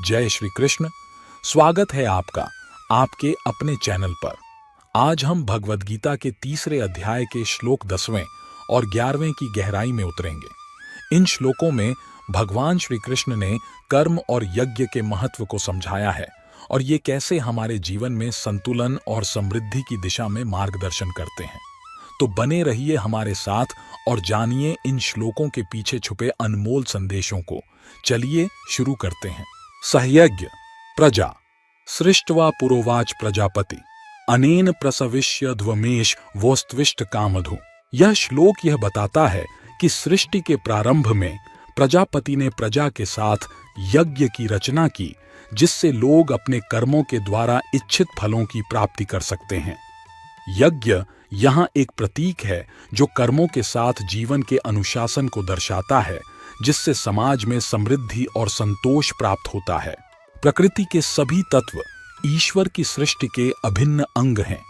जय श्री कृष्ण। स्वागत है आपका आपके अपने चैनल पर। आज हम भगवद गीता के तीसरे अध्याय के श्लोक 10वें और 11वें की गहराई में उतरेंगे। इन श्लोकों में भगवान श्री कृष्ण ने कर्म और यज्ञ के महत्व को समझाया है और ये कैसे हमारे जीवन में संतुलन और समृद्धि की दिशा में मार्गदर्शन करते हैं। तो बने रहिए हमारे साथ और जानिए इन श्लोकों के पीछे छुपे अनमोल संदेशों को। चलिए शुरू करते हैं। सहयज्ञ प्रजा सृष्ट्वा पुरोवाच प्रजापति अनेन प्रसविष्य ध्वमेश वोस्त्विष्ट कामधु। यह श्लोक यह बताता है कि सृष्टि के प्रारंभ में प्रजापति ने प्रजा के साथ यज्ञ की रचना की, जिससे लोग अपने कर्मों के द्वारा इच्छित फलों की प्राप्ति कर सकते हैं। यज्ञ यहाँ एक प्रतीक है जो कर्मों के साथ जीवन के अनुशासन को दर्शाता है, जिससे समाज में समृद्धि और संतोष प्राप्त होता है। प्रकृति के सभी तत्व ईश्वर की सृष्टि के अभिन्न अंग हैं।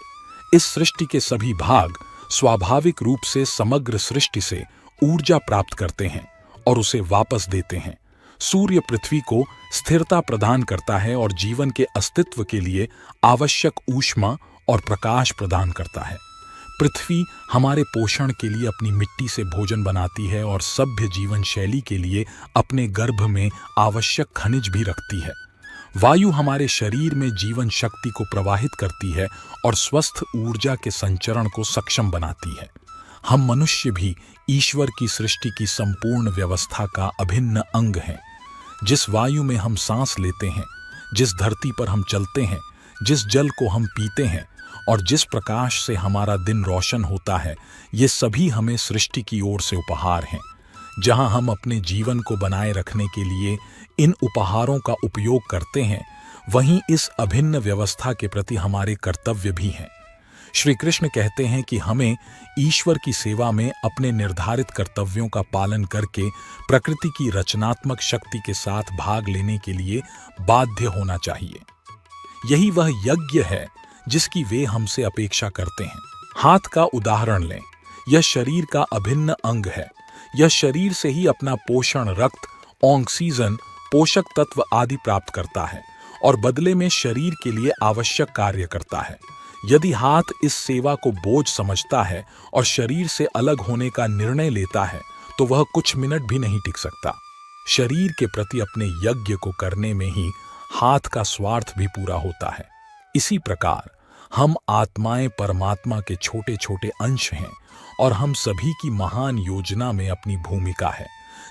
इस सृष्टि के सभी भाग स्वाभाविक रूप से समग्र सृष्टि से ऊर्जा प्राप्त करते हैं और उसे वापस देते हैं। सूर्य पृथ्वी को स्थिरता प्रदान करता है और जीवन के अस्तित्व के लिए आवश्यक ऊष्मा और प्रकाश प्रदान करता है। पृथ्वी हमारे पोषण के लिए अपनी मिट्टी से भोजन बनाती है और सभ्य जीवन शैली के लिए अपने गर्भ में आवश्यक खनिज भी रखती है। वायु हमारे शरीर में जीवन शक्ति को प्रवाहित करती है और स्वस्थ ऊर्जा के संचरण को सक्षम बनाती है। हम मनुष्य भी ईश्वर की सृष्टि की संपूर्ण व्यवस्था का अभिन्न अंग हैं। जिस वायु में हम सांस लेते हैं, जिस धरती पर हम चलते हैं, जिस जल को हम पीते हैं और जिस प्रकाश से हमारा दिन रोशन होता है, ये सभी हमें सृष्टि की ओर से उपहार हैं। जहां हम अपने जीवन को बनाए रखने के लिए इन उपहारों का उपयोग करते हैं, वहीं इस अभिन्न व्यवस्था के प्रति हमारे कर्तव्य भी हैं। श्री कृष्ण कहते हैं कि हमें ईश्वर की सेवा में अपने निर्धारित कर्तव्यों का पालन करके प्रकृति की रचनात्मक शक्ति के साथ भाग लेने के लिए बाध्य होना चाहिए। यही वह यज्ञ है जिसकी वे हमसे अपेक्षा करते हैं। हाथ का उदाहरण लें। यह शरीर का अभिन्न अंग है। यह शरीर से ही अपना पोषण, रक्त, ऑक्सीजन, पोषक तत्व आदि प्राप्त करता है और बदले में शरीर के लिए आवश्यक कार्य करता है। यदि हाथ इस सेवा को बोझ समझता है और शरीर से अलग होने का निर्णय लेता है, तो वह कुछ मिनट भी नहीं टिक सकता। शरीर के प्रति अपने यज्ञ को करने में ही हाथ का स्वार्थ भी पूरा होता है। इसी प्रकार हम आत्माएं परमात्मा के छोटे छोटे अंश हैं और हम सभी की महान योजना में अपनी भूमिका है।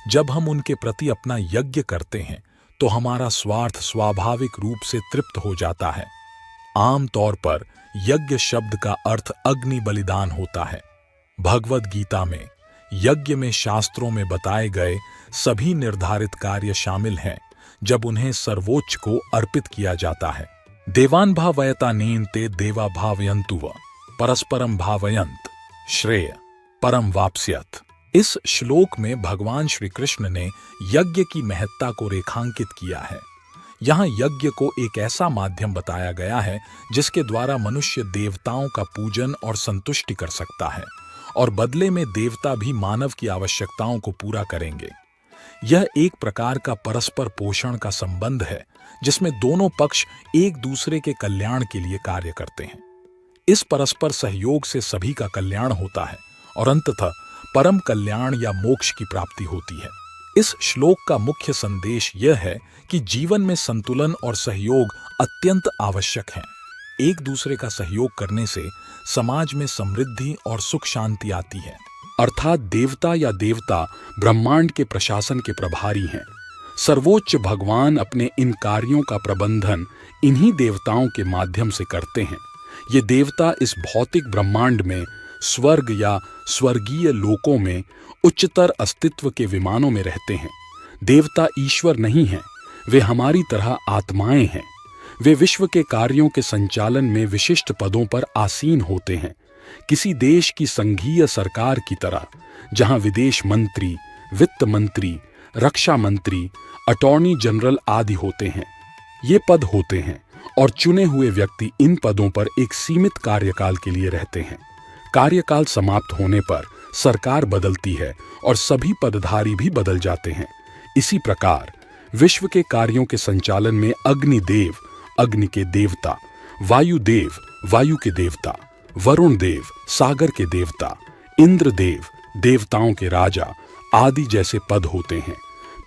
जब हम उनके प्रति अपना यज्ञ करते हैं तो हमारा स्वार्थ स्वाभाविक रूप से तृप्त हो जाता है। आम तौर पर यज्ञ शब्द का अर्थ अग्नि बलिदान होता है। भगवद गीता में यज्ञ में शास्त्रों में बताए गए सभी निर्धारित कार्य शामिल हैं, जब उन्हें सर्वोच्च को अर्पित किया जाता है। देवान भावयतानेन ते देवा भावयन्तु परस्परम भावयन्त श्रेय परम वाप्स्यत। इस श्लोक में भगवान श्री कृष्ण ने यज्ञ की महत्ता को रेखांकित किया है। यहाँ यज्ञ को एक ऐसा माध्यम बताया गया है जिसके द्वारा मनुष्य देवताओं का पूजन और संतुष्टि कर सकता है और बदले में देवता भी मानव की आवश्यकताओं को पूरा करेंगे। यह एक प्रकार का परस्पर पोषण का संबंध है, जिसमें दोनों पक्ष एक दूसरे के कल्याण के लिए कार्य करते हैं। इस परस्पर सहयोग से सभी का कल्याण होता है और अंततः परम कल्याण या मोक्ष की प्राप्ति होती है। इस श्लोक का मुख्य संदेश यह है कि जीवन में संतुलन और सहयोग अत्यंत आवश्यक हैं। एक दूसरे का सहयोग करने से समाज में समृद्धि और सुख शांति आती है। अर्थात देवता या देवता ब्रह्मांड के प्रशासन के प्रभारी हैं। सर्वोच्च भगवान अपने इन कार्यों का प्रबंधन इन्हीं देवताओं के माध्यम से करते हैं। ये देवता इस भौतिक ब्रह्मांड में स्वर्ग या स्वर्गीय लोकों में उच्चतर अस्तित्व के विमानों में रहते हैं। देवता ईश्वर नहीं हैं, वे हमारी तरह आत्माएं हैं। वे विश्व के कार्यों के संचालन में विशिष्ट पदों पर आसीन होते हैं, किसी देश की संघीय सरकार की तरह, जहां विदेश मंत्री, वित्त मंत्री, रक्षा मंत्री, अटॉर्नी जनरल आदि होते हैं। ये पद होते हैं और चुने हुए व्यक्ति इन पदों पर एक सीमित कार्यकाल के लिए रहते हैं। कार्यकाल समाप्त होने पर सरकार बदलती है और सभी पदधारी भी बदल जाते हैं। इसी प्रकार विश्व के कार्यों के संचालन में अग्निदेव, अग्नि के देवता, वायुदेव, वायु के देवता, वरुण देव, सागर के देवता, इंद्रदेव, देवताओं के राजा आदि जैसे पद होते हैं।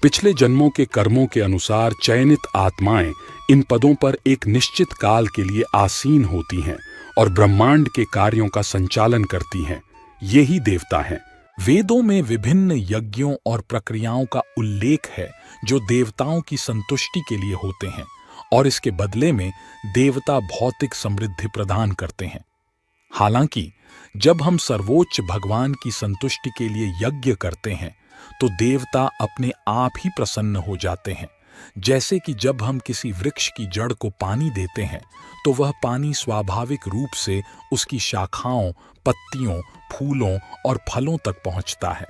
पिछले जन्मों के कर्मों के अनुसार चयनित आत्माएं इन पदों पर एक निश्चित काल के लिए आसीन होती हैं और ब्रह्मांड के कार्यों का संचालन करती हैं। ये ही देवता हैं। वेदों में विभिन्न यज्ञों और प्रक्रियाओं का उल्लेख है जो देवताओं की संतुष्टि के लिए होते हैं और इसके बदले में देवता भौतिक समृद्धि प्रदान करते हैं। हालांकि जब हम सर्वोच्च भगवान की संतुष्टि के लिए यज्ञ करते हैं तो देवता अपने आप ही प्रसन्न हो जाते हैं। जैसे कि जब हम किसी वृक्ष की जड़ को पानी देते हैं तो वह पानी स्वाभाविक रूप से उसकी शाखाओं, पत्तियों, फूलों और फलों तक पहुंचता है।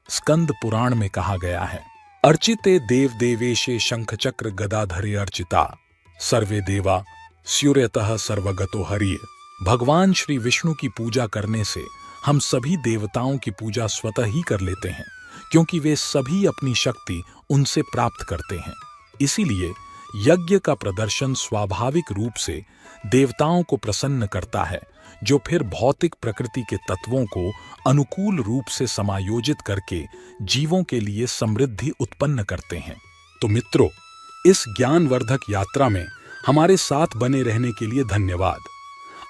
स्कंद पुराण में कहा गया है, अर्चिते देव देवेशे शंख चक्र गदाधरे अर्चिता सर्वे देवा स्यूर्यतः सर्वगतो हरिय। भगवान श्री विष्णु की पूजा करने से हम सभी देवताओं की पूजा स्वतः ही कर लेते हैं, क्योंकि वे सभी अपनी शक्ति उनसे प्राप्त करते हैं। इसीलिए यज्ञ का प्रदर्शन स्वाभाविक रूप से देवताओं को प्रसन्न करता है, जो फिर भौतिक प्रकृति के तत्वों को अनुकूल रूप से समायोजित करके जीवों के लिए समृद्धि उत्पन्न करते हैं। तो मित्रों, इस ज्ञानवर्धक यात्रा में हमारे साथ बने रहने के लिए धन्यवाद।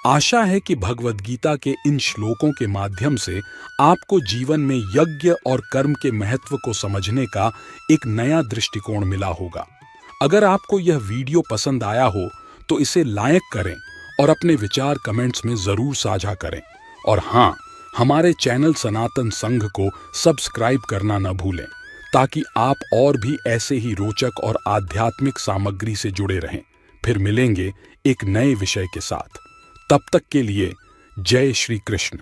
आशा है कि भगवद गीता के इन श्लोकों के माध्यम से आपको जीवन में यज्ञ और कर्म के महत्व को समझने का एक नया दृष्टिकोण मिला होगा। अगर आपको यह वीडियो पसंद आया हो तो इसे लाइक करें और अपने विचार कमेंट्स में जरूर साझा करें। और हाँ, हमारे चैनल सनातन संघ को सब्सक्राइब करना न भूलें, ताकि आप और भी ऐसे ही रोचक और आध्यात्मिक सामग्री से जुड़े रहें। फिर मिलेंगे एक नए विषय के साथ। तब तक के लिए जय श्री कृष्ण।